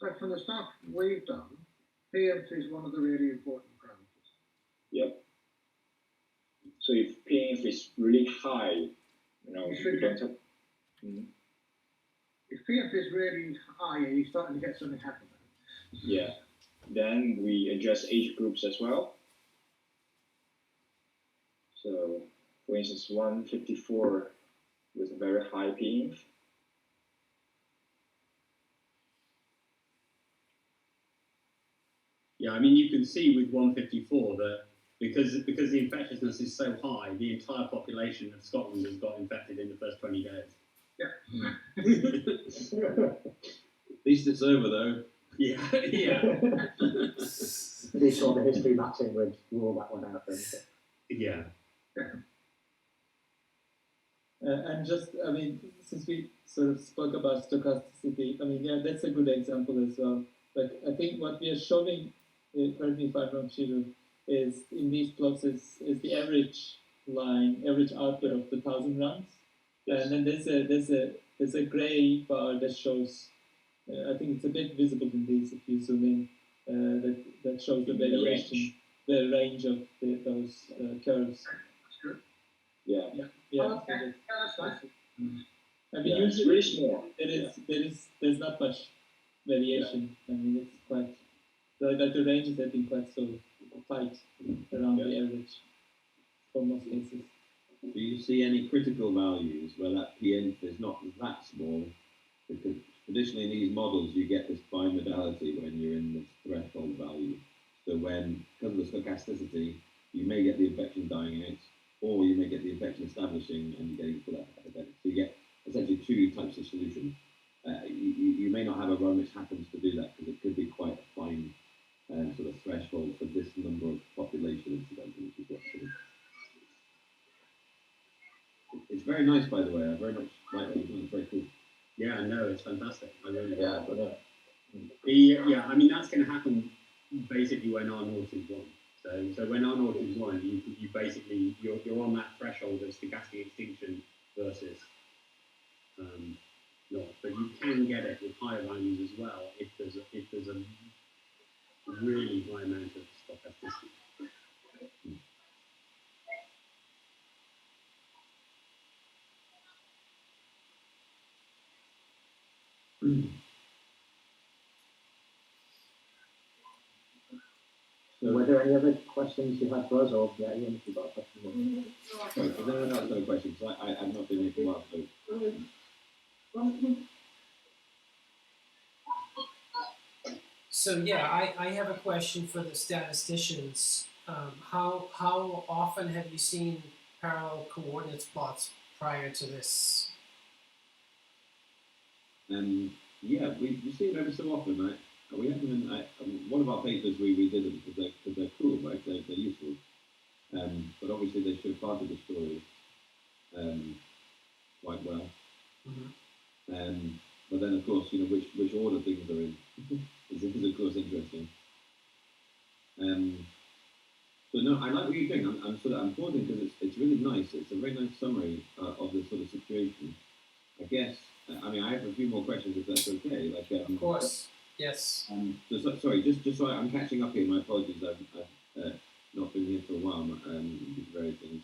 So from the stuff we've done, PF is one of the really important parameters. Yep. So if PF is really high, you don't have. If PF is really high, you're starting to get something happening. Yeah. Then we adjust age groups as well. So, for instance, 154 with a very high PF. Yeah, I mean, you can see with 154 that because the infectiousness is so high, the entire population of Scotland has got infected in the first 20 days. Yeah. At least it's over, though. Yeah, yeah. They saw the history matching with rule that one out. Yeah. And just, I mean, since we sort of spoke about stochasticity, I mean, yeah, that's a good example as well. But I think what we are showing, correct me if I'm wrong, Shivu, is in these plots is the average line, average output of the 1,000 runs. Yes. And then there's a gray bar that shows, I think it's a bit visible in these if you zoom in, that shows the variation, the range of those curves. That's good. Yeah. Yeah. Oh, okay. Yeah, that's nice. I mean, Yeah, it's usually really small. there's not much variation. I mean, it's quite the ranges have been quite so tight around the average for most cases. Do you see any critical values where that PNF is not that small? Because traditionally in these models you get this bimodality when you're in this threshold value. So when, because of the stochasticity, you may get the infection dying out, or you may get the infection establishing and getting to that epidemic. So you get essentially two types of solutions. You may not have a run which happens to do that because it could be quite a fine sort of threshold for this number of population incidents, which is what sort of. It's very nice, by the way. I very much like it. It's very cool. Yeah, no, it's fantastic. I really Yeah, love it. Yeah, I mean, that's going to happen basically when R naught is 1. So when R naught is 1, you basically, you're on that threshold of stochastic extinction versus not. But you can get it with higher values as well if there's a really high amount of stochasticity. So were there any other questions you had for us, or yeah, Ian, if you've got a question? Sorry, has anyone else got a question? Because I've not been here for a while, so. So yeah, I have a question for the statisticians. How often have you seen parallel coordinates plots prior to this? Yeah, we see them every so often, right? We have them in one of our papers. We did them because they're cool, right? They're useful. But obviously they show part of the story quite well. Mm-hmm. But then of course, which order things are in is of course interesting. So no, I like what you're doing. I'm pausing because it's really nice. It's a very nice summary of this sort of situation. I guess. I mean, I have a few more questions if that's okay. Of course, yes. Sorry, just so I'm catching up here. My apologies. I've not been here for a while due to various things.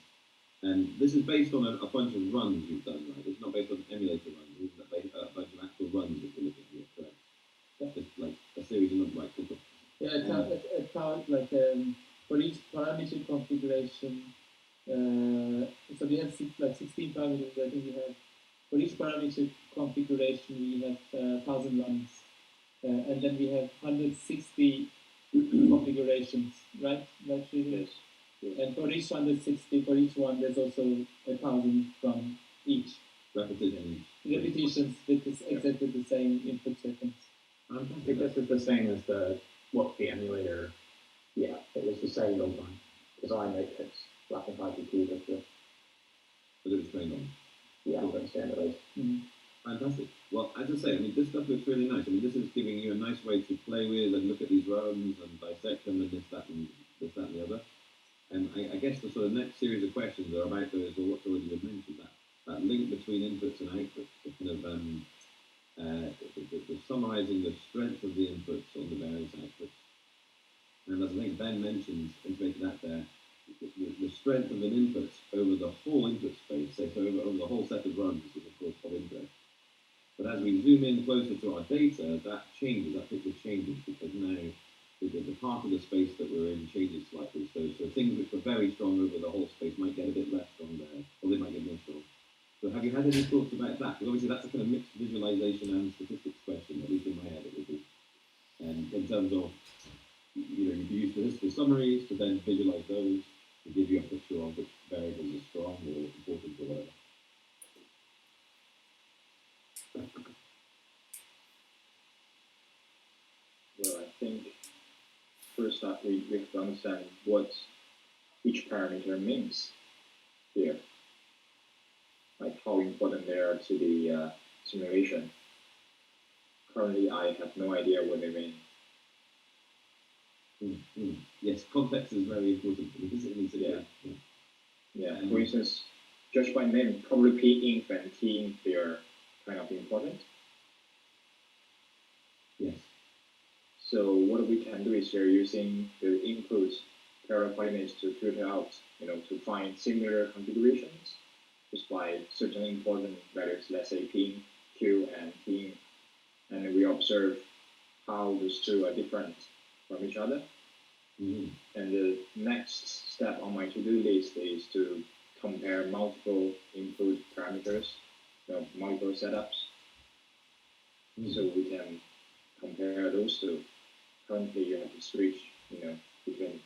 This is based on a bunch of runs you've done, right? It's not based on emulator runs. It's a bunch of actual runs that you're looking at, correct? It's like a series of numbers, like people. Yeah, it's like for each parameter configuration. So we have 16 parameters. I think we have. For each parameter configuration, we have 1,000 runs, and then we have 160 configurations, right? That's really yes. And for each 160, for each one, there's also 1,000 from each. Repetitions with exactly the same input sequence. I think this is the same as the emulator. Yeah, it was the same all time. Because I make it black and white computer. But it was trained on. Yeah, I'm standardized. Fantastic. Well, as I say, I mean, this stuff looks really nice. I mean, this is giving you a nice way to play with and look at these runs and dissect them and this, that, and the other. And I guess the sort of next series of questions are about those, or what's already been mentioned, that link between inputs and outputs, the kind of the summarizing the strength of the inputs on the various outputs. And as I think Ben mentioned, intimated that there, the strength of an input over the whole input space, say so over the whole set of runs is of course of interest. But as we zoom in closer to our data, that changes, that picture changes, because now the part of the space that we're in changes slightly. So things which were very strong over the whole space might get a bit less strong there, or they might get more strong. So have you had any thoughts about that? Because obviously that's a kind of mixed visualization and statistics question, at least in my head it would be. In terms of, you'd use statistical summaries to then visualize those to give you a picture of which variables are strong or important or whatever. Well, I think first off, we have to understand what each parameter means here. Like how important they are to the simulation. Currently, I have no idea what they mean. Yes, context is very important. Yeah. For instance, judged by name, probably p-inf and t-inf, they are kind of important. Yes. So what we can do is we're using the input parallel coordinates to filter out, to find similar configurations just by certain important values, let's say p, q, and t, and we observe how those two are different from each other. Mm-hmm. And the next step on my to-do list is to compare multiple input parameters, multiple setups, so we can compare those two. Currently, you have to switch, between.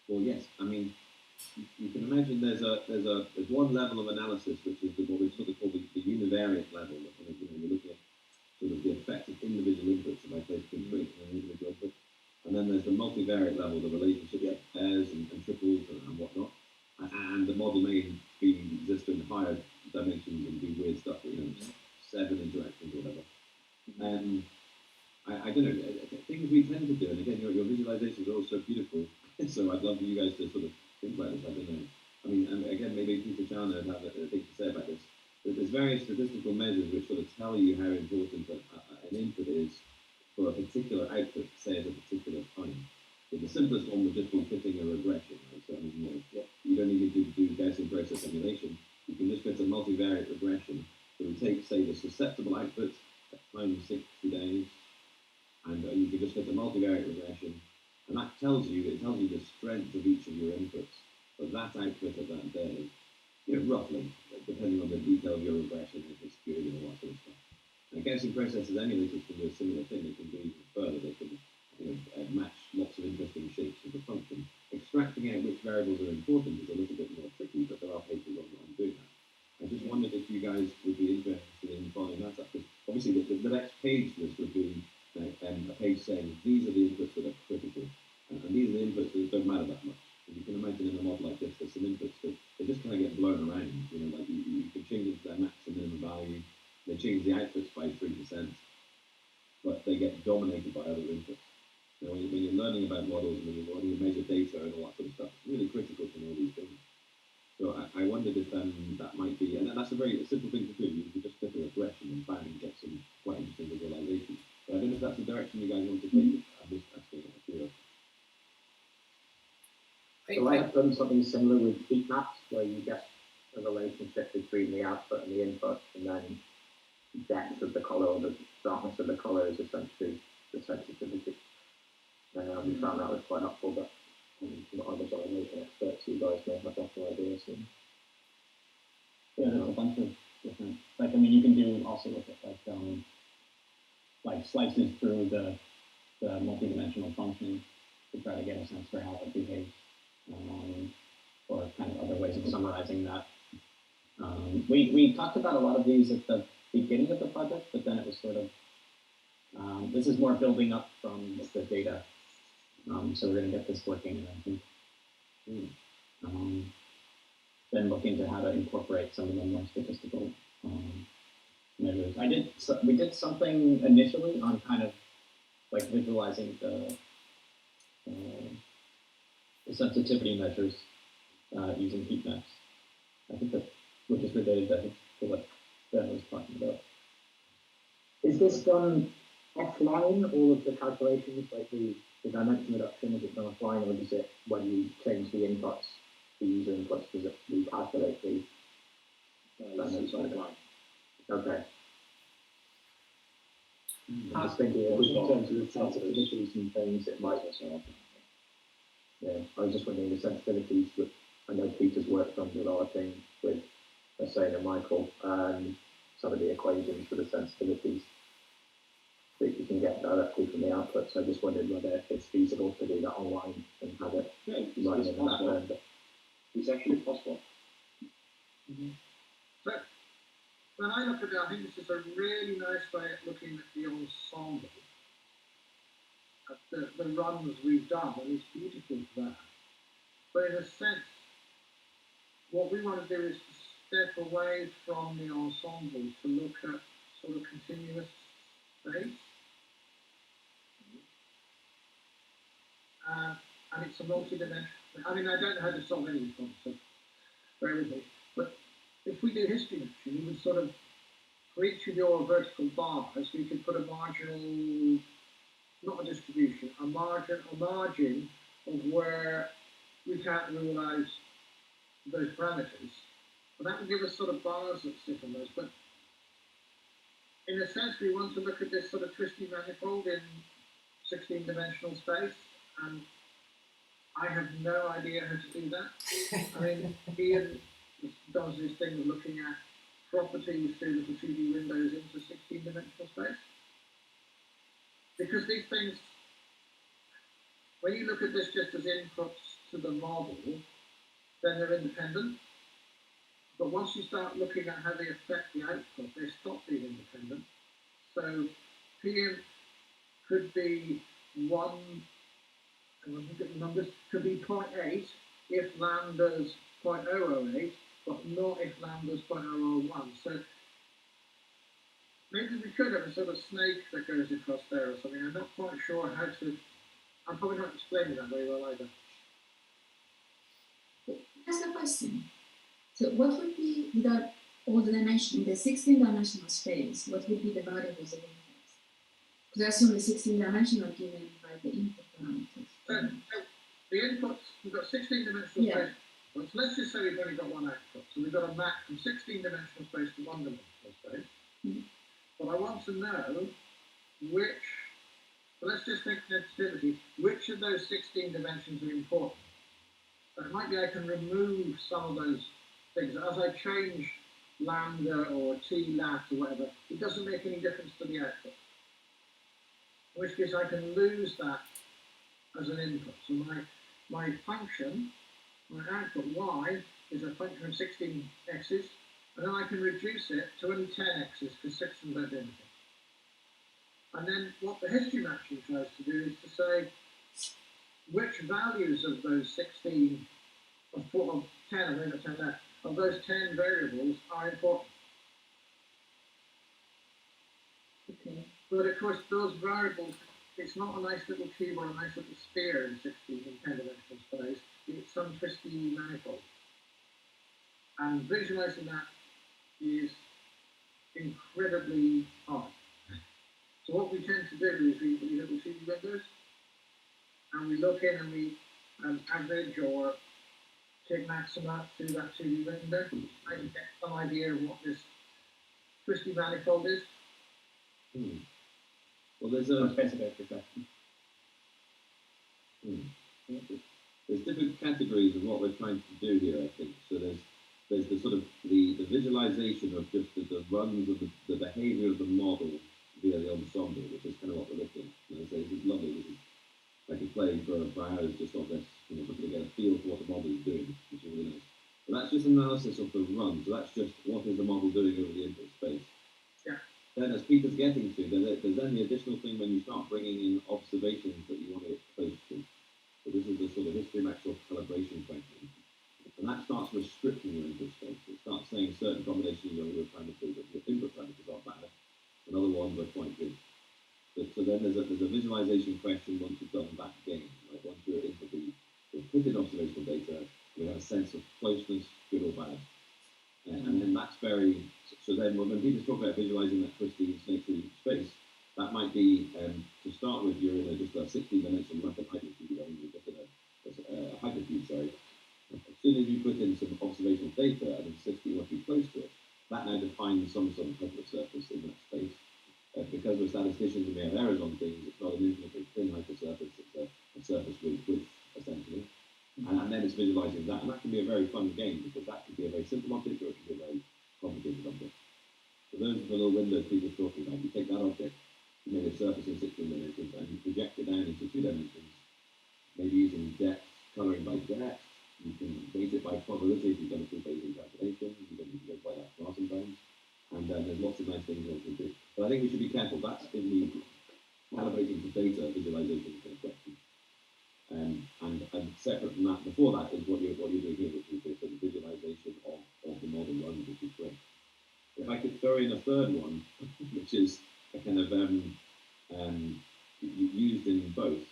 Well, yes. I mean, you can imagine there's one level of analysis which is what we sort of call the univariate level. You're looking at sort of the effect of individual inputs, if I place constraints on an individual input. And then there's the multivariate level, the relationship of pairs and triples and whatnot. And the model may exist in higher dimensions and do weird stuff, 7 interactions or whatever. I don't know, things we tend to do, and again, your visualizations are all so beautiful, so I'd love for you guys to sort of think about this. I don't know. I mean, and again, maybe Peter Chan would have a thing to say about this. But there's various statistical measures which sort of tell you how important an input is for a particular output, say at a particular time. So the simplest one would just be fitting a regression, right? So I mean, you don't need to do Gaussian process simulation. You can just fit a multivariate regression. So we take, say, the susceptible output at time 60 days, and you can just fit a multivariate regression, and that tells you the strength of each of your inputs for that output of that day, roughly, depending on the detail of your regression, if it's good and all that sort of stuff. And Gaussian processes emulators can do a similar thing. They can do even further. They can match lots of interesting shapes of the function. Extracting out which variables are important is a little bit more tricky, but there are papers on doing that. I just wondered if you guys would be interested in following that up, because obviously the next page for this would be a page saying these are the inputs that are critical, and these are the inputs that don't matter that much. And you can imagine in a model like this, there's some inputs that they just kind of get blown around. Like you can change their max and minimum value. They change the outputs by 3%, but they get dominated by other inputs. When you're learning about models, when you measure data and all that sort of stuff, it's really critical to know these things. So I wondered if that might be, and that's a very simple thing to do. You can just fit a regression and bang, get some quite interesting visualizations. But I don't know if that's the direction you guys want to take it. I'm just asking it for you. So I have done something similar with heat maps, where you get a relationship between the output and the input, and then depth of the color or the darkness of the color is essentially the sensitivity. We found that was quite helpful, but not others are making experts, so you guys may have better ideas. Yeah, there's a bunch of different, you can do also look at like slices through the multidimensional function to try to get a sense for how it behaves, or kind of other ways of summarizing that. We talked about a lot of these at the beginning of the project, but then it was sort of, this is more building up from the data. So we're going to get this working, and I think then look into how to incorporate some of the more statistical measures. We did something initially on kind of like visualizing the sensitivity measures using heat maps. I think that, which is related to what Ben was talking about. Is this done offline, all of the calculations, like the dimension reduction, is it done offline, or is it when you change the inputs, the user inputs, does it recalculate the... This is offline. Okay. I'm Ah. just thinking, Those in are terms of the all sensitivities and things, it might... Yeah, I was just wondering the sensitivities that I know Peter's worked on developing with Hussein and Michael, some of the equations for the sensitivities that you can get directly from the output. So I just wondered whether it's feasible to do that online and have it Yeah, running it's in the possible. background. It's actually possible. So when I look at it, I think this is a really nice way of looking at the ensemble, at the runs we've done, and it's beautiful for that. But in a sense, what we want to do is to step away from the ensemble to look at sort of continuous space. And it's a multi-dimensional. I mean, I don't know how to solve any of these problems, so bear with me. But if we do history matching, you would sort of, for each of your vertical bars, we could put a marginal, not a distribution, a margin of where we can't rule out those parameters. But that would give us sort of bars that sit on those. But in a sense, we want to look at this sort of twisty manifold in 16-dimensional space, and I have no idea how to do that. I mean, Ian does this thing of looking at properties through little 2D windows into 16-dimensional space. Because these things, when you look at this just as inputs to the model, then they're independent. But once you start looking at how they affect the output, they stop being independent. So PM could be one, and when look at the numbers, could be 0.8 if lambda's 0.008, but not if lambda's 0.001. So maybe we could have a sort of snake that goes across there or something. I'm not quite sure how to, I'm probably not explaining that very well either. That's the question. So what would be, without all the dimension, in the 16-dimensional space, what would be the variables of interest? Because I assume the 16-dimensional given by the input parameters. So the inputs, we've got 16-dimensional space. Well, so let's just say we've only got one output. So we've got a map from 16-dimensional space to 1-dimensional space. Mm-hmm. But I want to know which, so let's just think sensitivity, which of those 16 dimensions are important. So it might be I can remove some of those things. As I change lambda or t lat or whatever, it doesn't make any difference to the output. In which case I can lose that as an input. So my function, my output y, is a function of 16 x's, and then I can reduce it to only 10 x's because 6 of them don't do anything. And then what the history matching tries to do is to say which values of those 16, of 10, I mean 10 left, of those 10 variables are important. Okay. But of course, those variables, it's not a nice little cube or a nice little sphere in 16 and 10-dimensional space. It's some twisty manifold. And visualizing that is incredibly hard. So what we tend to do is we little 2D windows, and we look in and we average or take maxima through that 2D window, try to get some idea of what this twisty manifold is. Well, there's That's basically a projection. there's different categories of what we're trying to do here, I think. So there's the sort of the visualization of just the runs of the behavior of the model via the ensemble, which is kind of what we're looking at. And I say, this is lovely. This is, I could play for hours just on this, looking to get a feel for what the model is doing, which is really nice. But that's just analysis of the run. So that's just what is the model doing over the input space. Yeah. Then, as Peter's getting to, there's then the additional thing when you start bringing in observations that you want to get close to. So this is the sort of history match or calibration question. And that starts restricting your input space. It starts saying certain combinations of your parameters, of your input parameters are bad, and other ones are quite good. So then there's a visualization question once you've done that game. Like once you're into the put in observational data, you have a sense of closeness, good or bad. And then that's very, so then when people talk about visualizing that twisty snakey space, that might be, to start with, you're in just a 16-dimensional rapid hypercube, I mean, you're just in a hypercube, sorry. As soon as you put in some observational data and insist that you want to be close to it, that now defines some sort of hypersurface in that space. Because we're statisticians and we have errors on things, it's not an infinitely thin hypersurface, it's a surface with width, essentially. And then it's visualizing that. And that can be a very fun game because that can be a very simple object or it can be a very complicated object. So those are the little windows people are talking about. You take that object, you make a surface in 16 dimensions, and you project it down into 2 dimensions, maybe using depth, coloring by depth. You can weight it by probability if you've done a full Bayesian calculation. You can go by that far sometimes. And there's lots of nice things one can do. But I think we should be careful. That's in the calibrating to data visualization kind of question. And separate from that, before that is what you're doing here, which is the sort of visualization of the model runs, which is great. If I could throw in a third one, which is a kind of used in both.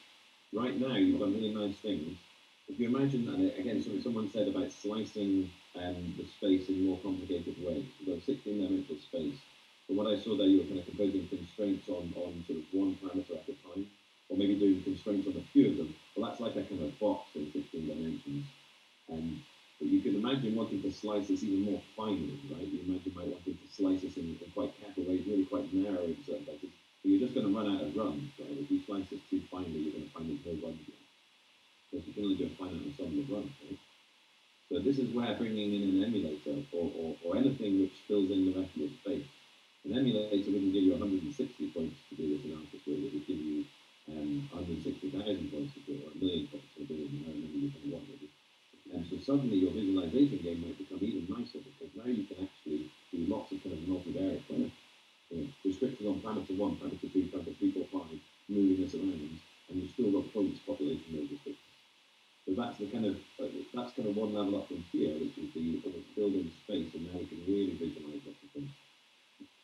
Right now, you've got really nice things. If you imagine that, again, something someone said about slicing the space in more complicated ways. You've got a 16-dimensional space. But what I saw there, you were kind of composing constraints on sort of one parameter at a time, or maybe doing constraints on a few of them. Well, that's like a kind of box in 16 dimensions. But you can imagine wanting to slice this even more finely, right? You imagine wanting to slice this in quite careful ways, really quite narrow in certain places. But you're just going to run out of runs, right? If you slice this too finely, you're going to find there's no runs yet. Because you can only do a finite ensemble of runs, right? So this is where bringing in an emulator or anything which fills in the rest of your space. An emulator wouldn't give you 160 points to do this analysis with. It would give you 160,000 points to do it, or 1 million points to do it, however many you can want with it. And so suddenly your visualization game might become even nicer because now you can actually do lots of kind of multivariate kind of restrictions on parameter 1, parameter 2, parameter 3, 4, 5, moving this around, and you've still got points populating those restrictions. So that's the kind of one level up from here, which is the building space, and now we can really visualize lots of things.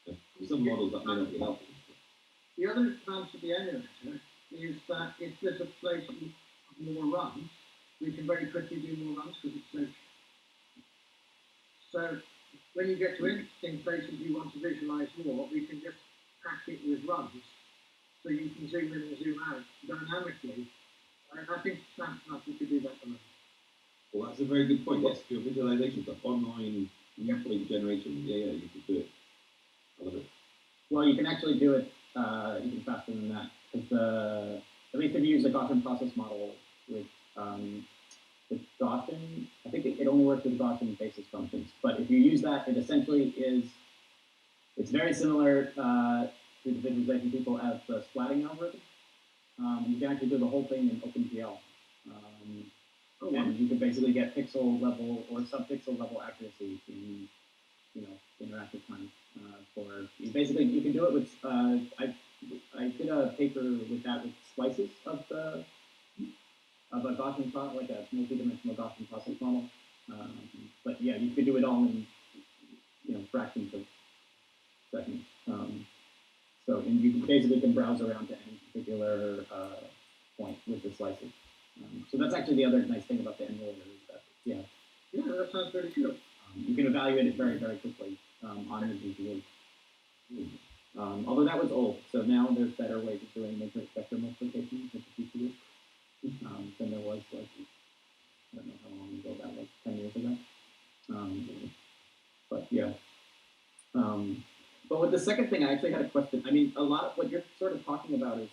For some models that may not be helpful. The other advantage of the emulator is that if there's a place with more runs, we can very quickly do more runs because it's social. So when you get to interesting places you want to visualize more, we can just pack it with runs. So you can zoom in and zoom out dynamically. I think we could do that for now. Well, that's a very good point. Yes, your visualization, the online point generation. Yeah, you could do it. I love it. Well, you can actually do it even faster than that. Because at least if you use a Gaussian process model with Gaussian, I think it only works with Gaussian basis functions. But if you use that, it essentially it's very similar to the visualization people have the splatting algorithm. You can actually do the whole thing in OpenGL. And you can basically get pixel level or subpixel level accuracy in interactive time. You can do it with I did a paper with that with slices of a Gaussian process, like a multi-dimensional Gaussian process model. But yeah, you could do it all in fractions of seconds. And you basically can browse around to any particular point with the slices. So that's actually the other nice thing about the emulator is that that sounds very good. You can evaluate it very, very quickly on the GPU. Although that was old, so now there's better ways of doing matrix vector multiplication with the GPU than there was I don't know how long ago that was, 10 years ago. But with the second thing, I actually had a question. I mean, a lot of what you're sort of talking about is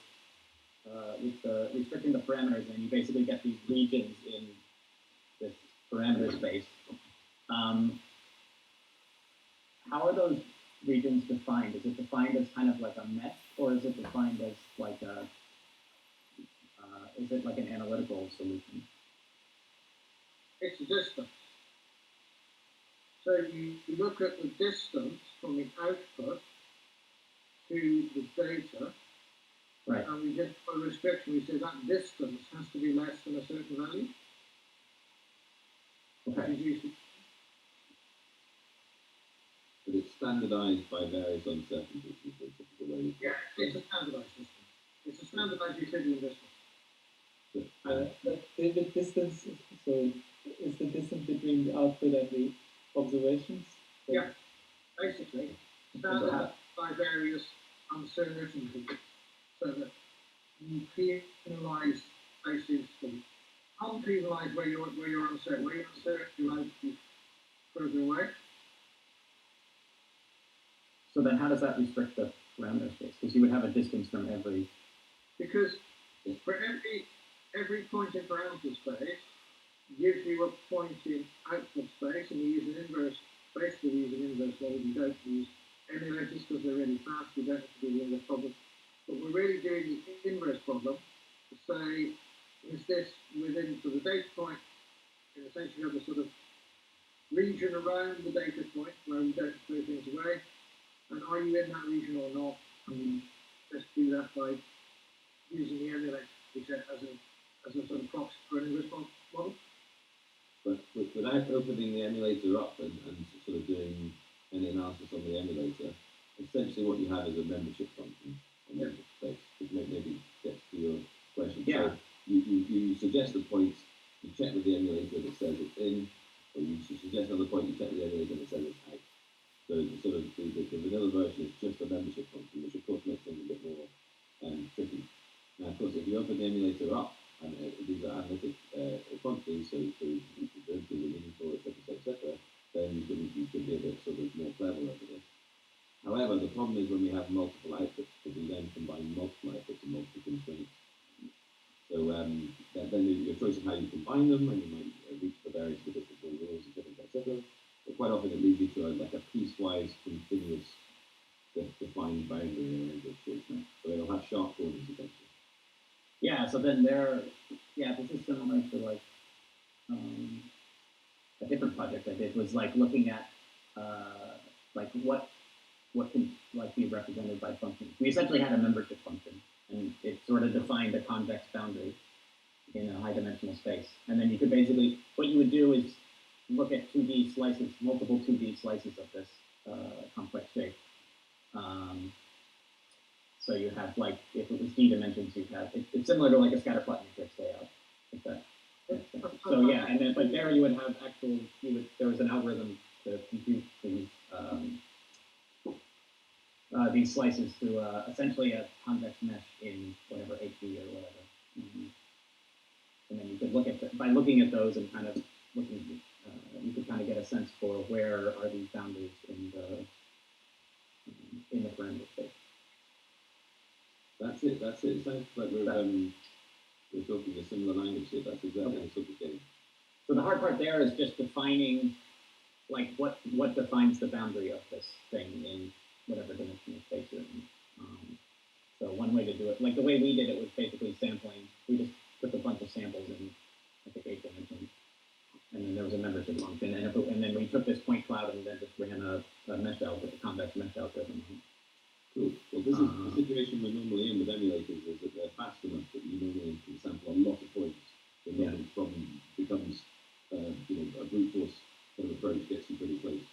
with restricting the parameters, and you basically get these regions in this parameter space. How are those regions defined? Is it defined as kind of like a mesh, or is it defined as like is it like an analytical solution? It's a distance. So you look at the distance from the output to the data, right? And we just put a restriction. We say that distance has to be less than a certain value. Okay. But it's standardized by various uncertainties. Yeah, it's a standardized system. It's a standardized Euclidean distance. The distance, so is the distance between the output and the observations Yeah, basically, standard by various uncertainties, so that you penalise places, unpenalise where you're uncertain. Where you're uncertain, you like to be further away. So then how does that restrict the parameter space? Because you would have a distance from every... Because for every point in parameter space gives you a point in output space, and you use an inverse, basically use an inverse model. You don't use emulators because they're really fast, you don't have to do the inverse problem. But we're really doing the inverse problem to say, is this within the data point, in a sense you have a sort of region around the data point where we don't throw things away, and are you in that region or not? And let's do that by using the emulator as a sort of proxy for an inverse model. But without opening the emulator up and sort of doing any analysis on the emulator, essentially what you have is a membership function on the space, which maybe gets to your question. Yeah. So you suggest a point, you check with the emulator that says it's in, or you suggest another point, you check with the emulator that says it's out. So the vanilla version is just a membership function, which of course makes things a bit more tricky. Now, of course, if you open the emulator up, and these are analytic quantities, so the derivatives are meaningful, etc., then you can be a bit sort of more clever over this. However, the problem is when we have multiple outputs, because we then combine multiple outputs and multiple constraints. So then your choice of how you combine them, and you might reach the various statistical rules, etc. But quite often it leads you to like a piecewise, continuous, defined boundary around this shape. So it'll have sharp corners essentially. Yeah, so then this is similar to like a different project I did was like looking at like what can like be represented by functions. We essentially had a membership function, and it sort of defined a convex boundary in a high dimensional space. And then you could basically, what you would do is look at 2D slices, multiple 2D slices of this complex shape. So you have like, if it was D dimensions, you have, it's similar to like a scatter plot matrix layout. If that makes sense. So yeah, and then but there you would have actual, there was an algorithm to compute these slices through essentially a convex mesh in whatever HD or whatever. And then you could look at, by looking at those and kind of looking, you could kind of get a sense for where are these boundaries in the parameter space. That's it. It sounds like we're talking a similar language here. That's exactly the sort of game. So the hard part there is just defining, like, what defines the boundary of this thing in whatever dimensional space you're in. So one way to do it, like the way we did it was basically sampling. We just took a bunch of samples in, I think, 8 dimensions. And then there was a membership function. And then we took this point cloud and then just ran a mesh algorithm, a convex mesh algorithm. Cool. Well, this is the situation we're normally in with emulators, is that they're fast enough that you normally can sample a lot of points. The problem becomes, a brute force kind of approach gets you pretty close.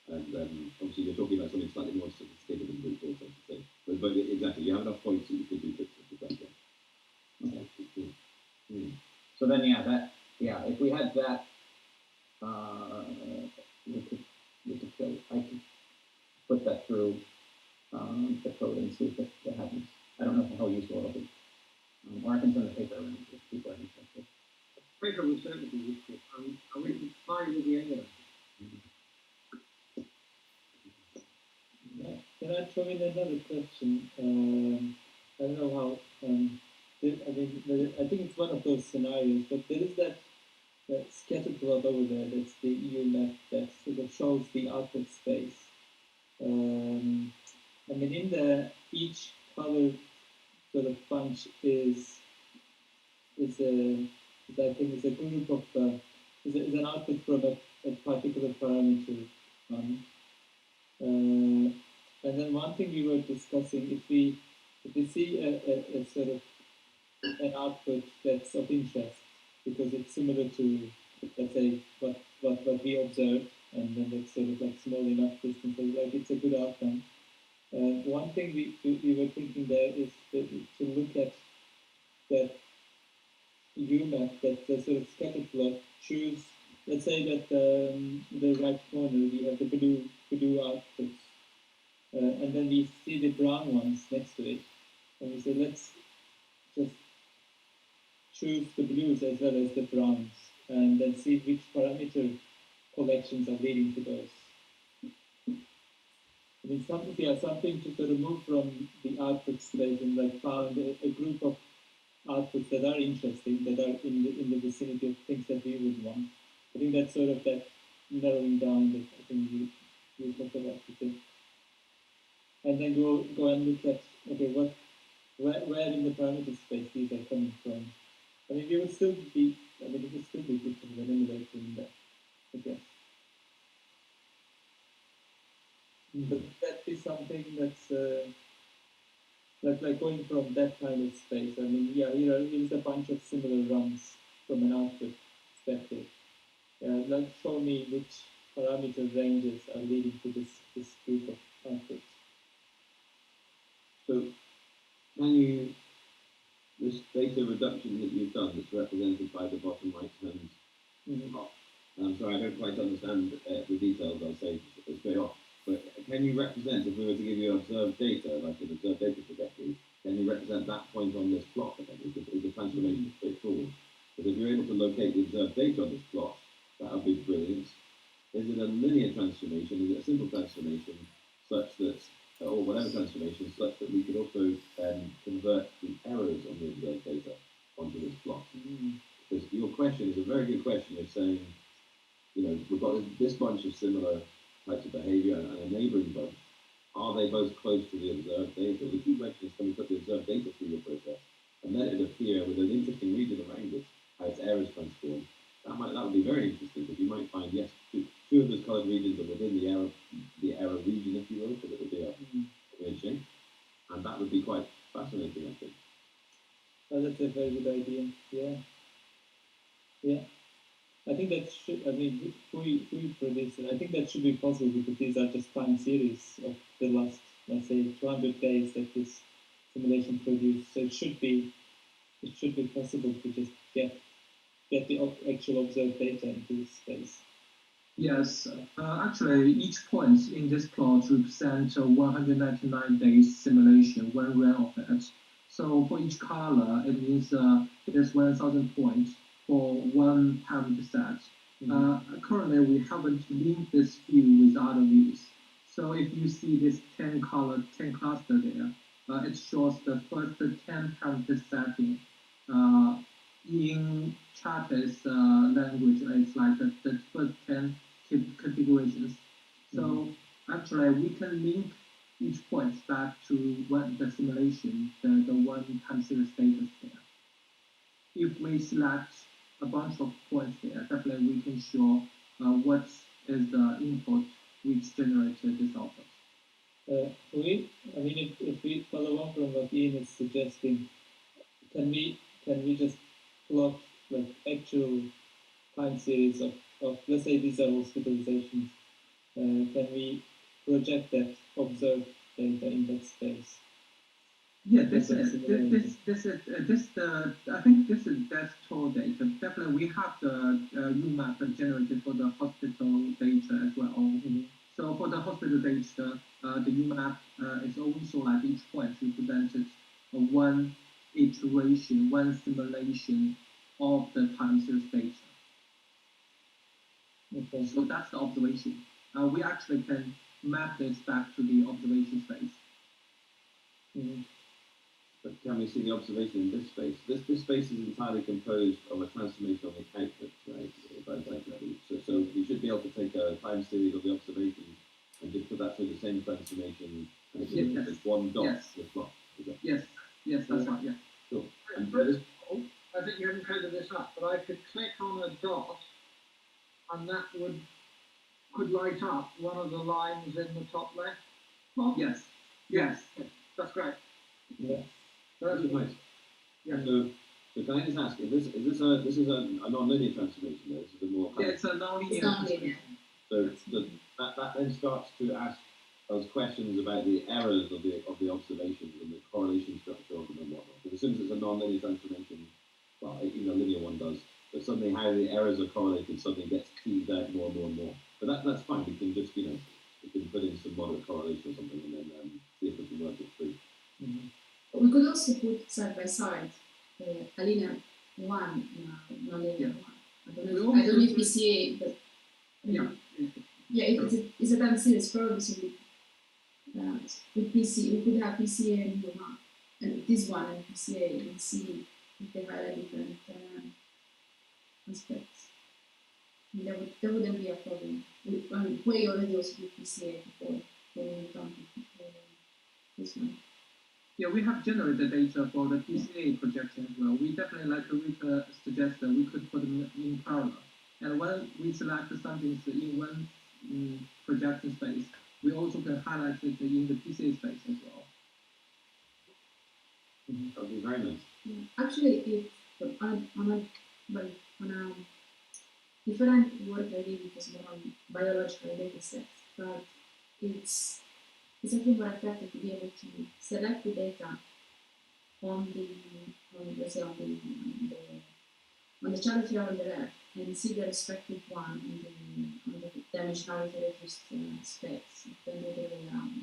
And obviously you're talking about something slightly more sophisticated than brute force, I should say. But exactly, you have enough points that you can do tricks with that. Okay. Cool. So then, if we had that, I could put that through the code and see if it happens. I don't know how useful it'll be. Or I can send the paper around if people are interested. Paper will certainly be useful. And we can find with the emulator. Can I throw in another question? I don't know how. I think it's one of those scenarios, but there is that scatter plot over there. That's the EU map that sort of shows the output space. In each color sort of bunch is I think is a group of is an output from a particular parameter. And then one thing we were discussing, if we see a sort of an output that's of interest because it's similar to, let's say, what we observed, and then it's sort of like small enough distance, like it's a good outcome. One thing we were thinking there is to look at that UMAP, that the sort of scatter plot, choose let's say that the right corner we have the blue outputs, and then we see the brown ones next to it, and we say let's just choose the blues as well as the browns, and then see which parameter collections are leading to those. I mean, something to sort of move from the output space and like found a group of outputs that are interesting, that are in the vicinity of things that we would want. I think that's sort of that narrowing down that I think you talked about today. And then go and look at, okay, where in the parameter space these are coming from. I mean, it would still be good to have an emulator in there, I guess. But that is something that's like going from that kind of space. I mean, yeah, here's a bunch of similar runs from an output perspective. Like show me which parameter ranges are leading to this group of outputs. So, can you, this data reduction that you've done that's represented by the bottom right-hand box, I'm sorry, I don't quite understand the details, I'll say straight off, but can you represent, if we were to give you observed data, like an observed data trajectory, can you represent that point on this plot again? Is the transformation straightforward? Because if you're able to locate the observed data on this plot, that would be brilliant. Is it a linear transformation? Is it a simple transformation such that, or whatever transformation, such that we could also convert the errors on the observed data onto this plot? Because your question is a very good question of saying, you know, we've got this bunch of similar types of behavior and a neighboring bunch. Are they both close to the observed data? The key question is, can we put the observed data through your process and let it appear with an interesting region around it, how its errors transform? That would be very interesting, because you might find, yes, two of those colored regions are within the error region, if you will, because it would be a imaging, and that would be quite fascinating, I think. Oh, that's a very good idea. Yeah. I think that should, I mean, who produced it, I think that should be possible, because these are just time series of the last, let's say, 200 days that this simulation produced. So it should be possible to just get the actual observed data into this space. Yes, actually, each point in this plot represents a 199 days simulation, one run of it. So for each color, it means it is 1,000 points for one parameter set. Currently, we haven't linked this view with other views. So if you see this 10 cluster there, it shows the first 10 parameter setting. In Chatter's language, it's like the first 10 configurations. So actually, we can link each point back to the simulation, the one time series data there. If we select a bunch of points there, definitely we can show what is the input which generated this output. If we follow on from what Ian is suggesting, can we just plot like actual time series of let's say these are hospitalizations, can we project that observed data in that space? Yeah, I think this is desktop data. Definitely, we have the UMAP generated for the hospital data as well. So for the hospital data, the UMAP is also like each point represented one iteration, one simulation of the time series data. Okay. So that's the observation. We actually can map this back to the observation space. But can we see the observation in this space? This space is entirely composed of a transformation on the output, right? So we should be able to take a time series of the observations and just put that through the same transformation, and it can be one dot with plot. Yes, that's right. Yeah. Cool. And I think you haven't coded this up, but I could click on a dot, and that could light up one of the lines in the top left. Yes. That's great. Yeah. That's nice. Yeah. So can I just ask, this is a non-linear transformation, though? This is a more kind it's a non-linear. It's non-linear. So that then starts to ask those questions about the errors of the observations and the correlation structure of them and whatnot. Because as soon as it's a non-linear transformation, well, even a linear one does, but suddenly how the errors are correlated suddenly gets teased out more and more and more. But that's fine. We can just, we can put in some moderate correlation or something and then see if we can work it through. Mm-hmm. But we could also put side by side a linear one and a non-linear one. I don't know if PCA, but it's a time series probably. So with PC, we could have PCA and one, and this one and PCA, and see if they highlight different aspects. And that wouldn't be a problem. We already also did PCA before when we done this one. Yeah, we have generated data for the PCA projection as well. We definitely, like Rita suggested, we could put them in parallel. And when we select something in one projection space, we also can highlight it in the PCA space as well. That would be very nice. Yeah. Actually, on a different work I did, it was more on biological data sets, but it's actually more effective to be able to select the data on the chart here on the left and see the respective one on the dimensionality reduced specs, then the other way around.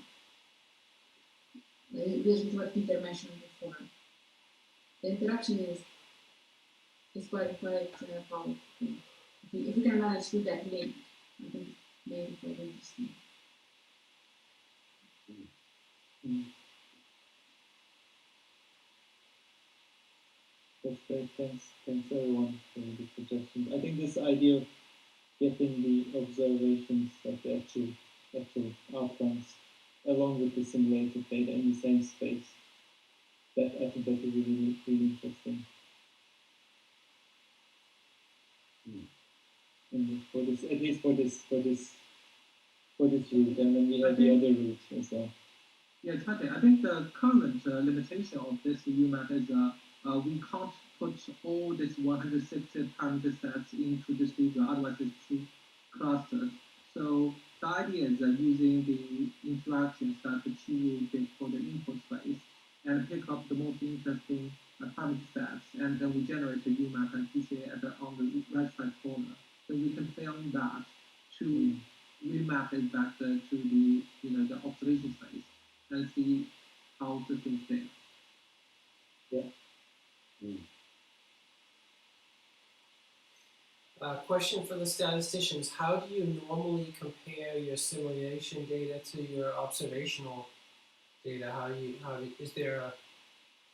This is what Peter mentioned before. The interaction is quite powerful. If you can manage to do that link, I think maybe quite interesting. That's great. Thanks everyone for the suggestions. I think this idea of getting the observations, like the actual outcomes, along with the simulated data in the same space, I think that would be really interesting. And for this, at least for this route, and then we have the other route as well. Yeah, exactly. I think the current limitation of this UMAP is we can't put all this 160 parameter sets into this figure, otherwise it's too clustered. So the idea is using the interactions that the two will give for the input space and pick up the most interesting parameter sets, and then we generate the UMAP and PCA on the right side corner. So we can play on that to remap it back to the the observation space and see how the things fit. Yeah. Question for the statisticians: how do you normally compare your simulation data to your observational data? Is there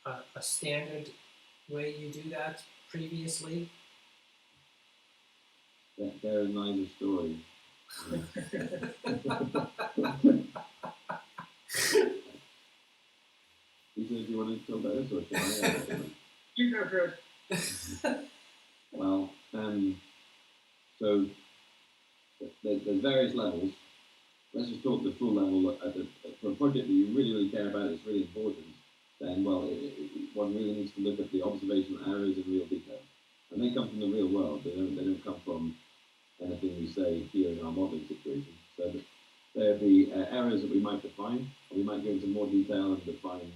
a standard way you do that previously? There is neither story. Ethan, do you want to tell those, or should I? You go first. Well, so there's various levels. Let's just talk the full level. For a project that you really care about, it's really important, then, one really needs to look at the observational errors in real detail. And they come from the real world. They don't come from anything we say here in our modeling situation. So there'll be errors that we might define, or we might go into more detail and define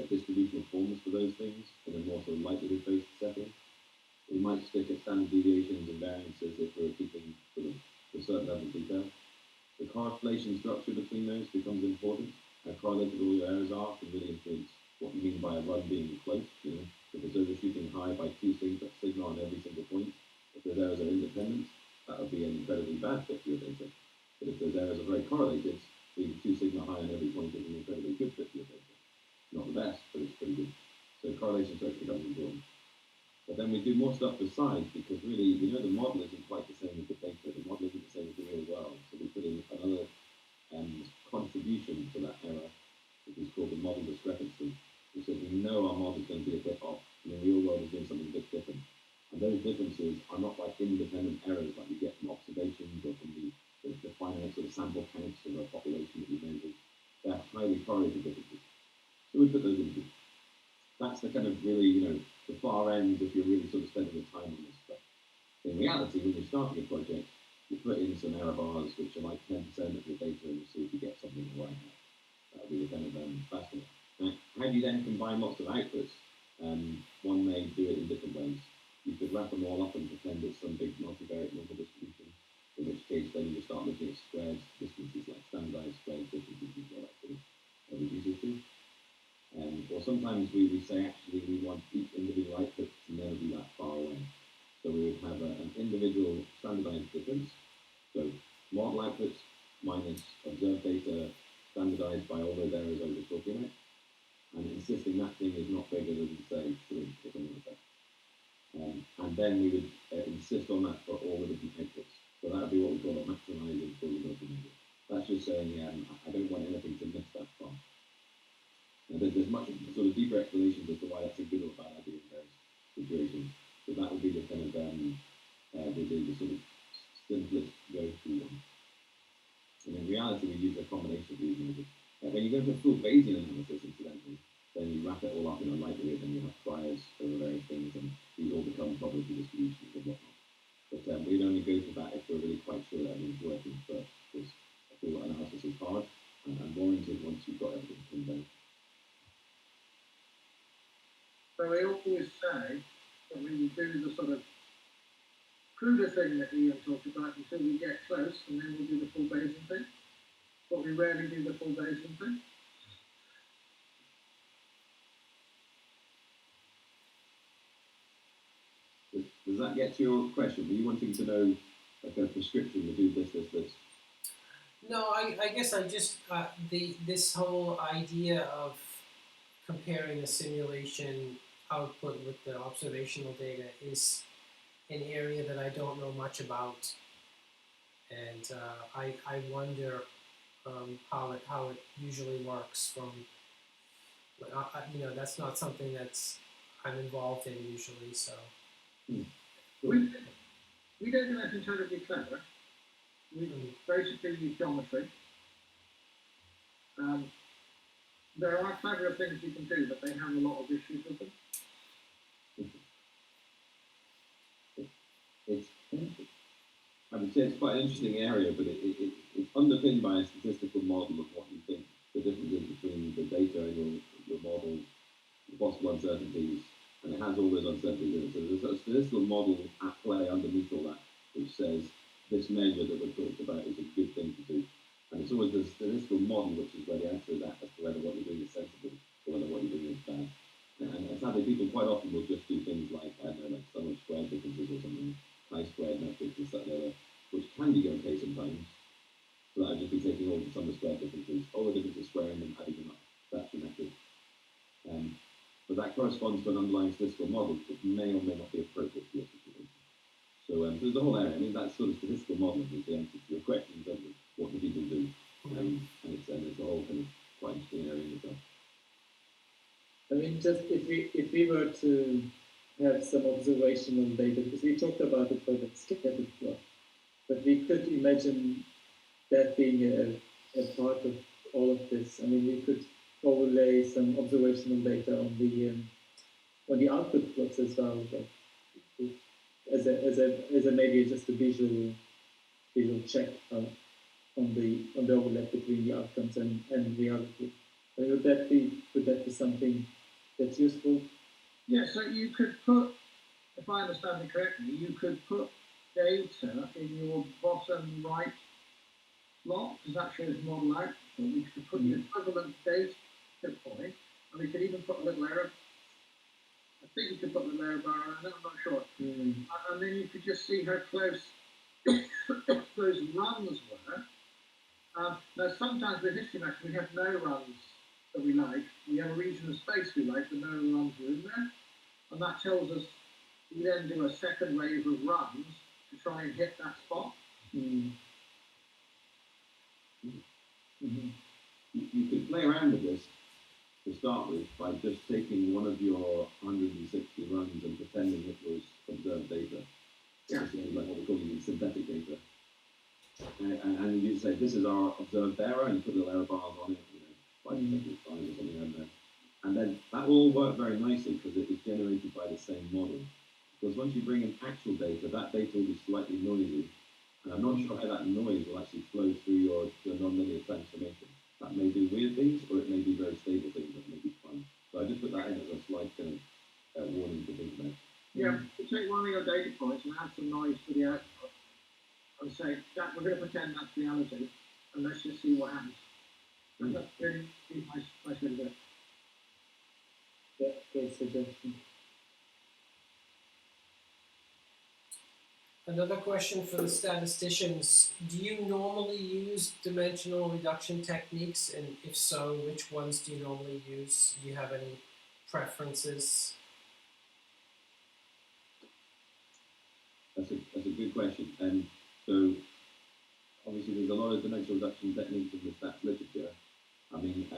distributional forms for those things in a more sort of likelihood-based setting. We might stick at standard deviations and variances if we're keeping sort of a certain level of detail. The correlation structure between those becomes important. How correlated all your errors are can really influence what you mean by a run being close. If it's overshooting high by 2 sigma on every single point, if those errors are independent, that would be an incredibly bad fit for your data. But if those errors are very correlated, being 2 sigma high on every point is an incredibly good fit for your data. Not the best, but it's pretty good. So correlation structure becomes important. But then we do more stuff besides, because really, the model isn't quite the same as the data. The model isn't the same as the real world. So we put in another contribution to that error, which is called the model discrepancy. We said we know our model is going to be a bit off, and the real world is doing something a bit different. And those differences are not like independent errors like you get from observations or from the finite sort of sample counts of a population that you measure. They're highly correlated differences. So we put those in. That's the kind of really, the far end if you're really sort of spending the time on this stuff. In reality, when you're starting a project, you put in some error bars which are like 10% of your data and you see if you get something right out. That would be the kind of fascinating. Now, how do you then combine lots of outputs? One may do it in different ways. You could wrap them all up and pretend it's some big multivariate normal distribution, which case then you start looking at squared distances, like standardized squared distances is what that sort of reduces to. Or sometimes we say actually we want each individual output to never be that far away. So we would have an individual standardized difference. So model outputs minus observed data standardized by all those errors I was just talking about, and insisting that thing is not bigger than, say, 3 or something like that. And then we would insist on that for all the different outputs. So that would be what we call a maximizing plausibility measure. That's just saying I don't want anything to miss that far. Now there's much sort of deeper explanations as to why that's a good or bad idea in various situations. So that would be the kind of the sort of simplest go-to one. And in reality, we use a combination of these measures. When you go to full Bayesian analysis, incidentally, then you wrap it all up in a likelihood, and you have priors over various things, and these all become probability distributions and whatnot. But we'd only go to that if we're really quite sure that everything's working first, because I feel that analysis is hard and warranted once you've got everything pinned down. So we always say that we do the sort of cruder thing that Ian talked about until we get close, and then we'll do the full Bayesian thing. But we rarely do the full Bayesian thing. Does that get to your question? Were you wanting to know like a prescription to do this? No, I guess I just this whole idea of comparing the simulation output with the observational data is an area that I don't know much about, and I wonder how it usually works. From that's not something I'm involved in usually. So we don't do anything terribly clever. We basically use geometry. There are cleverer things you can do, but they have a lot of issues with them. I would say it's quite an interesting area, but it's underpinned by a statistical model of what you think the difference is between the data in your model, the possible uncertainties, and it has all those uncertainties in it. So there's a statistical model at play underneath all that, which says this measure that we've talked about is a good thing to do. And it's always the statistical model which is where the answer is at as to whether what you're doing is sensible or whether what you're doing is bad. And sadly, people quite often will just do things like, I don't know, like sum of squared differences or something, chi-squared metrics and stuff like that, which can be okay sometimes. So that would just be taking all the sum of squared differences, all the differences squaring them, adding them up. That's your method. But that corresponds to an underlying statistical model which may or may not be appropriate for your situation. So there's a whole area. I mean, that sort of statistical model is the answer to your question in terms of what do people do. And it's a whole kind of quite interesting area in itself. I mean, just if we were to have some observational data, because we talked about it for the scattered plot, but we could imagine that being a part of all of this. I mean, we could overlay some observational data on the output plots as well, but as a maybe just a visual check on the overlap between the outcomes and reality. I mean, would that be something that's useful? Yeah, so you could put, if I understand it correctly, you could put data in your bottom right slot, because that shows model output. We could put the equivalent data point, and we could even put a little error. I think you could put a little error bar around it, I'm not sure. And then you could just see how close those runs were. Now, sometimes with history maps, we have no runs that we like. We have a region of space we like, but no runs are in there. And that tells us we then do a second wave of runs to try and hit that spot. You could play around with this to start with by just taking one of your 160 runs and pretending it was observed data. Yeah. Like what we call using synthetic data. And you say, this is our observed error, and you put little error bars on it, 5 seconds size or something like that. And then that will all work very nicely because it is generated by the same model. Because once you bring in actual data, that data will be slightly noisy. And I'm not sure how that noise will actually flow through your nonlinear transformation. That may do weird things, or it may do very stable things that may be fun. So I just put that in as a slight kind of warning to think about. Yeah, you take one of your data points and add some noise to the output. and say that we're going to pretend that's reality, and let's just see what happens. And that's really nice way to do it. Yeah, great suggestion. Another question for the statisticians. Do you normally use dimensional reduction techniques? And if so, which ones do you normally use? Do you have any preferences? That's a good question. And so obviously there's a lot of dimensional reduction techniques in the stats literature. I mean,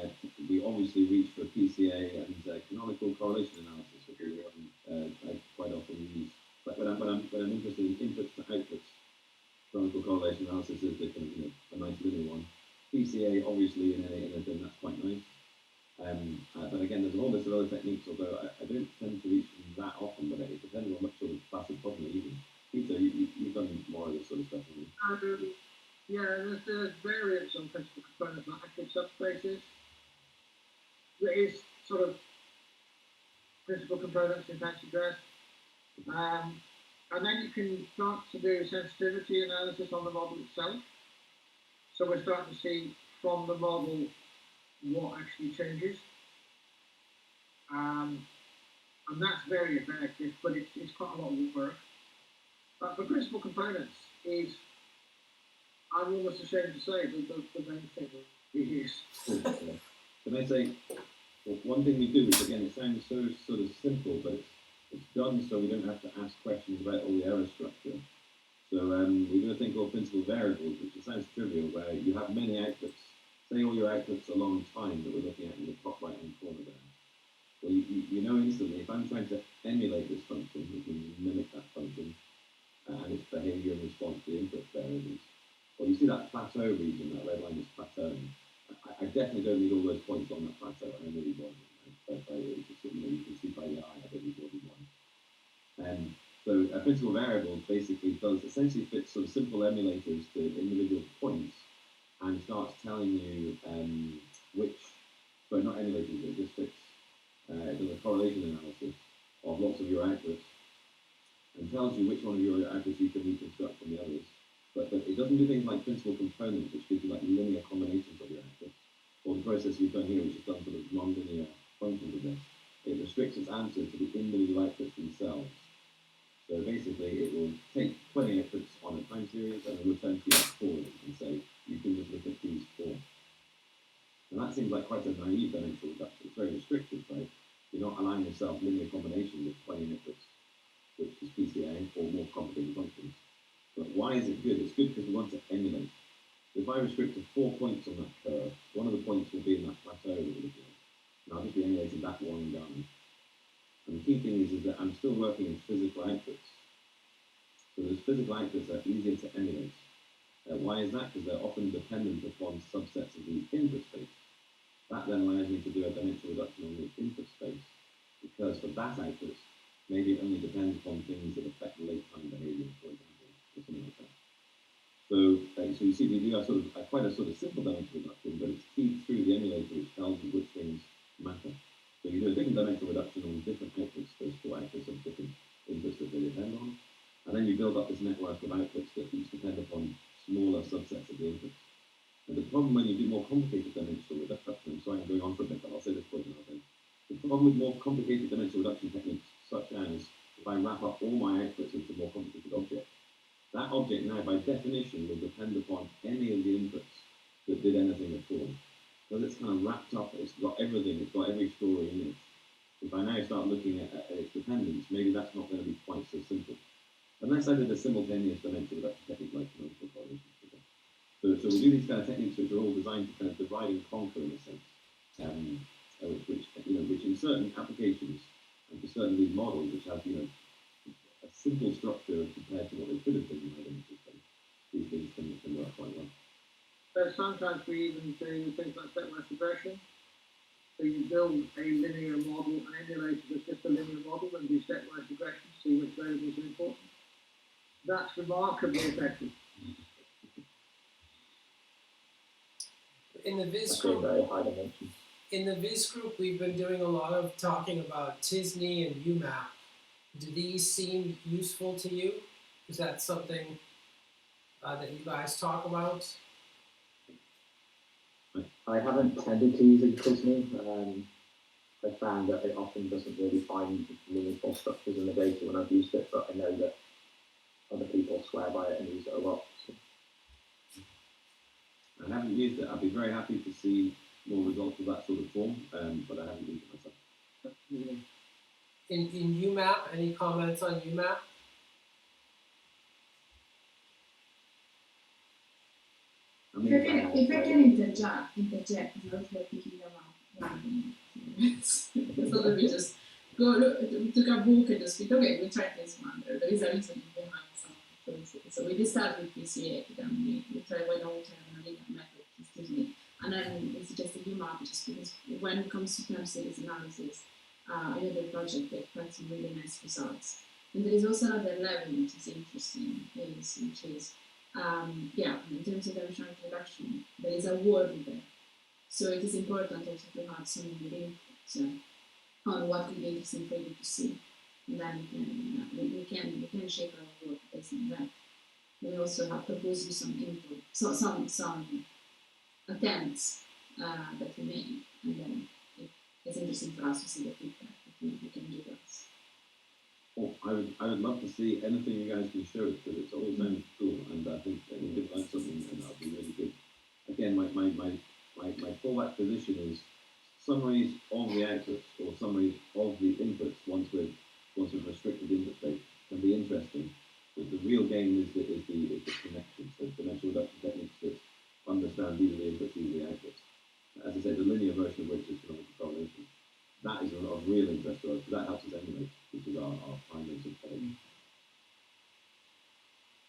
we obviously reach for PCA and canonical correlation analysis, which is I quite often use. But when I'm interested in inputs to outputs, canonical correlation analysis is the kind of, a nice linear one. PCA obviously in anything that's quite nice. But again, there's a whole list of other techniques, although I don't tend to reach them that often, but it depends on what sort of class of problem you're using. Peter, you've done more of this sort of stuff, haven't you? Yeah, there's variants on principal components like active subspaces. There is sort of principal components in fancy dress. And then you can start to do sensitivity analysis on the model itself. So we're starting to see from the model what actually changes. And that's very effective, but it's quite a lot of work. But for principal components is, I'm almost ashamed to say, the main thing we use. Can I say, well, one thing we do, which again, it sounds so sort of simple, but it's done so we don't have to ask questions about all the error structure. So we do a thing called principal variables, which sounds trivial, where you have many outputs. Say all your outputs are long time that we're looking at in the top right-hand corner there. Well, you know instantly, if I'm trying to emulate this function, which means mimic that function, and its behavior in response to the input variables, well, you see that plateau region, that red line is plateauing. I definitely don't need all those points on that plateau. I don't really want it. It's just, you can see by the eye, I don't need more than one. So a principal variable basically does essentially fits sort of simple emulators to individual points and starts telling you not emulators, it just fits, it does a correlation analysis of lots of your outputs and tells you which one of your outputs you can reconstruct from the others. But it doesn't do things like principal components, which gives you like linear combinations of your outputs, or the process we've done here, which is done sort of non-linear functions of this. It restricts its answer to the individual outputs themselves. So basically, it will take 20 outputs on a time series and then return to you 4 and say, you can just look at these 4. And that seems like quite a naive dimensional reduction. It's very restrictive, right? You're not allowing yourself linear combinations of 20 inputs, which is PCA, or more complicated functions. But why is it good? It's good because we want to emulate. If I restrict to 4 points on that curve, one of the points will be in that plateau that we're looking at. And I'll just be emulating that one down. And the key thing is that I'm still working in physical outputs. So those physical outputs are easier to emulate. Why is that? Because they're often dependent upon subsets of the input space. That then allows me to do a dimensional reduction on the input space, because for that output, maybe it only depends upon things that affect late time behavior, for example, or something like that. So you see, we do quite a sort of simple dimensional reduction, but it's keyed through the emulator, which tells you which things matter. So you do a different dimensional reduction on different outputs. Those 4 outputs have different inputs that they depend on. And then you build up this network of outputs that each depend upon smaller subsets of the inputs. And the problem when you do more complicated dimensional reduction, I'm sorry I'm going on for a bit, but I'll say this point and I'll finish. The problem with more complicated dimensional reduction techniques, such as if I wrap up all my outputs into a more complicated object, that object now by definition will depend upon any of the inputs that did anything at all. Because it's kind of wrapped up, it's got everything, it's got every story in it. If I now start looking at its dependence, maybe that's not going to be quite so simple. Unless I did a simultaneous dimensional reduction technique like canonical correlation. So we do these kind of techniques which are all designed to kind of divide and conquer in a sense, which in certain applications and for certain these models which have a simple structure compared to what they could have been in identity space, these things can work quite well. So sometimes we even do things like stepwise regression. So you build a linear model and emulate it as just a linear model and do stepwise regression, see which variables are important. That's remarkably effective. In the Viz That's group, very high dimensions. in the Viz group, we've been doing a lot of talking about TISNE and UMAP. Do these seem useful to you? Is that something that you guys talk about? I haven't tended to use it personally. I found that it often doesn't really find meaningful structures in the data when I've used it, but I know that other people swear by it and use it a lot. So. I haven't used it. I'd be very happy to see more results of that sort of form, but I haven't used it myself. In UMAP, any comments on UMAP? I mean, If I can interject, not like thinking about so that we just go look, took a book and just think, okay, we tried this one. There is a reason behind some. So we did start with PCA, then we tried one out analytical method, excuse me, and then we suggested UMAP just because when it comes to time series analysis, I know the project that had some really nice results. And there is also another level which is interesting, which is in terms of dimensional introduction, there is a word there. So it is important also to have some input on what would be interesting for you to see. And then we can shape our work based on that. We also have proposed you some input, some attempts that we made, and then it's interesting for us to see the feedback that you can give us. Oh, I would love to see anything you guys can show us, because it's all sounds cool, and I think that we could learn something, and that'll be really good. Again, my fallback position is summaries of the outputs or summaries of the inputs once we've restricted the input space can be interesting. But the real game is the connection. So dimensional reduction techniques that understand these are the inputs, these are the outputs. As I said, the linear version of which is canonical correlation. That is of real interest to us, because that helps us emulate, which is our primary sort of college.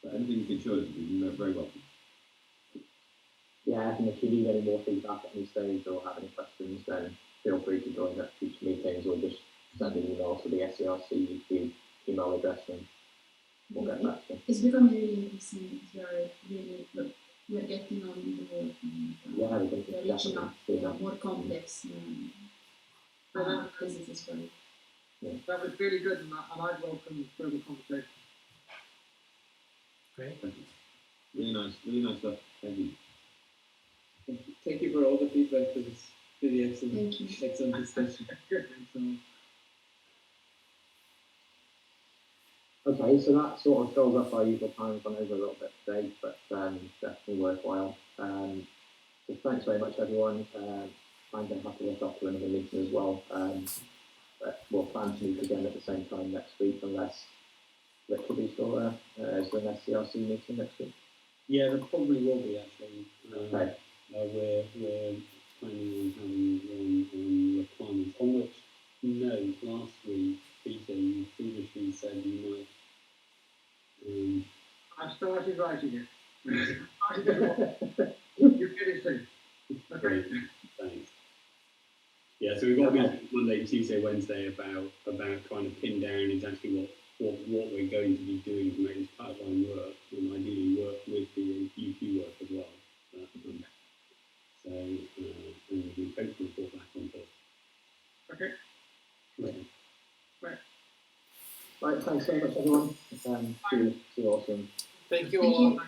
But anything you can show us, would be very welcome. Yeah, I think if you need any more feedback at any stage or have any questions, then feel free to join us future meetings or just send an email to the SCRC YouTube email address and we'll get back to you. It's becoming really interesting. We're getting on the work and we're reaching out to more complex businesses as well. Yeah. That was really good, and I'd welcome further conversation. Great. Really nice stuff. Thank you. Thank you for all the feedback. It was really excellent. Thank you. Excellent discussion. Okay, so that sort of fills up our usual time. Gone over a little bit today, but definitely worthwhile. So thanks very much, everyone. I'm going to have to look up to another meeting as well. But we'll plan to meet again at the same time next week, unless Rick will be still there. Is there an SCRC meeting next week? Yeah, there probably will be actually. Okay. We're planning on having one on requirements, on which, last week, Peter, you foolishly said you might. I've started writing it. You get it soon. Okay. Thanks. Yeah, so we've got meetings Monday, Tuesday, Wednesday about trying to pin down exactly what we're going to be doing to make this pipeline work, and ideally work with the UQ work as well. And we hope to report back on Thurs. Okay. Right, thanks so much, everyone. See you all soon. Thank you Thank all. you.